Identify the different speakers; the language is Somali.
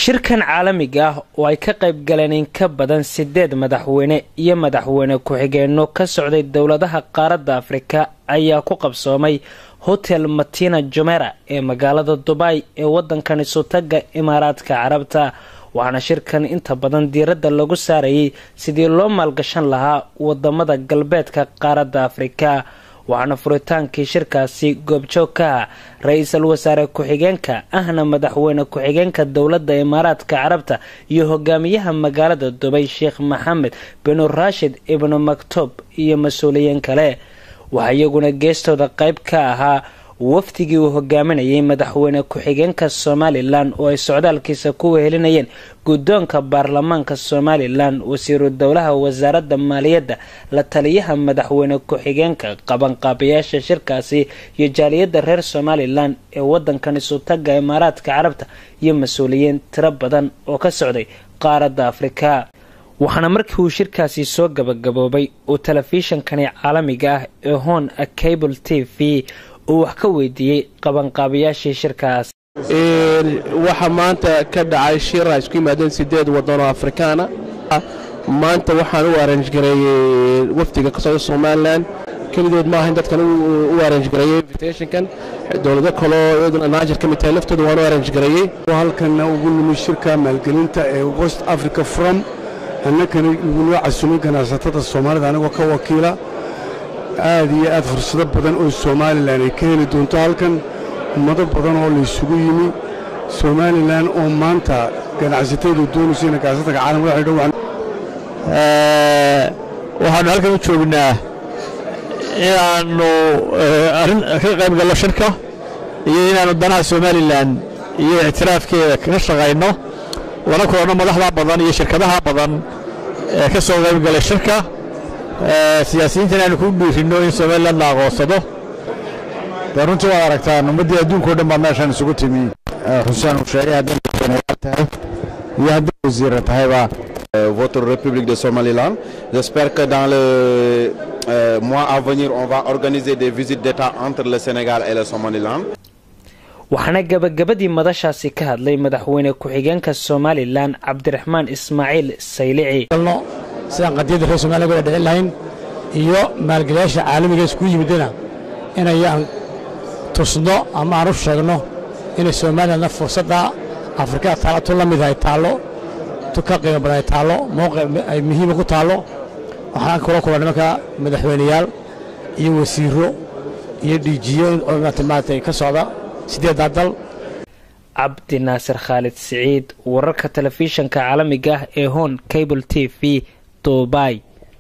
Speaker 1: shirkan caalamiga ah oo ay ka qayb galeen in ka badan 8 madaxweyne iyo madaxweyne ku-xigeenno ka socday dowladaha qaaradda Afrika ayaa ku qabsoomay Hotel Matina Jumeirah ee magaalada Dubai ee wadankan Isutaga Imaaraadka Carabta waxaana shirkan inta badan diiradda lagu saarayay sidii loo maalgashan lahaa wadamada galbeedka qaaradda Afrika waxaana furitaankii shirkaasi goobjoog ka ra'iisul wasaare ku-xigeenka ahna madaxweyne ku-xigeenka dowladda Imaaraadka Carabta iyo hogaamiyaha magaalada Dubai Sheikh Mohammed bin Rashid ibn Maktoum iyo mas'uuliyiin kale waxa iyaguna geestooda qayb ka ahaa waftigii uu hogaaminayay madaxweyne ku-xigeenka Somaliland oo ay socdaalkiisa ku wehelinayeen guddoonka baarlamaanka Somaliland wasiiru dowlaha wasaaradda maaliyadda la taliyaha madaxweyne ku-xigeenka qabanqaabiyaasha shirkaasi iyo jaaliyadda reer Somaliland ee wadankan Isutaga Imaaraadka Carabta iyo mas'uuliyiin tiro badan oo ka socday qaaradda Afrika waxaana markii uu shirkaasi soo gabagaboobay oo telefishinkani caalamiga ah ee Hon Cable TV oo wax ka weydiiyay qabanqaabiyaashii shirkaas
Speaker 2: waxa maanta ka dhacay shir ay isku yimaadeen 8 wadan oo Afrikaana maanta waxaan u arrange gareeyay wafdiga ka socda Somaliland kalidood ma ahayn dadkan u arrange gareeyay invitationkan dawladda kale oo Niger ka mid tahay laftooda waan u arrange gareeyay
Speaker 3: halkan ugu nimid shirka maalgelinta ee West Africa Forum annagana ugu casuumay ganacsatada Soomaalida anagoo ka wakiila aad iyo aad fursado badan oo Somaliland ay ka heli doonto halkan ummado badan oo la isugu yimi Somaliland oo maanta ganacsatada doonaysa in ganacsatada caalamka ay dhawaan
Speaker 4: waxaan halkan u joognaa inaanu ka qayb galno shirka iyo inaanu danaha Somaliland iyo ictiraafkeeda ka shaqeyno lana kulano madaxda badan iyo shirkadaha badan ee ka soo qayb galay shirka siyaasiyiinta aan ku dhiirino in Somaliland la aqoonsado runtii waa aragtaan ummadii adduunka oo dhan baa meeshan isugu timi Xuseen uu sheegay haddii tahay iyo haddii wasiir tahayba
Speaker 5: votre République de Somaliland. J'espère que dans le mois à venir on va organiser des visites d'état entre le Sénégal et le Somaliland.
Speaker 1: waxaana gabagabadii madashaasi ka hadlay madaxweyne ku-xigeenka Somaliland Cabdiraxmaan Ismaaciil Saylici
Speaker 4: sidaan qadiyada reer Soomaaliya wada dhicin lahayn iyo maalgeliyaasha caalamiga isku yimidna inayaan tusno ama aan u sheegno in Soomaaliland fursadda Afrika taalo la mid ay taalo ka qiimo badan ay taalo mowqif ay muhiim ku taalo waxaan kula kulannay marka madaxweynayaal iyo wasiiro iyo DGO oo maatay ka socda 8 dal
Speaker 1: Abdi Nasir Khalid Saeed wararka telefishinka caalamiga ah ee Hon Cable TV Dubai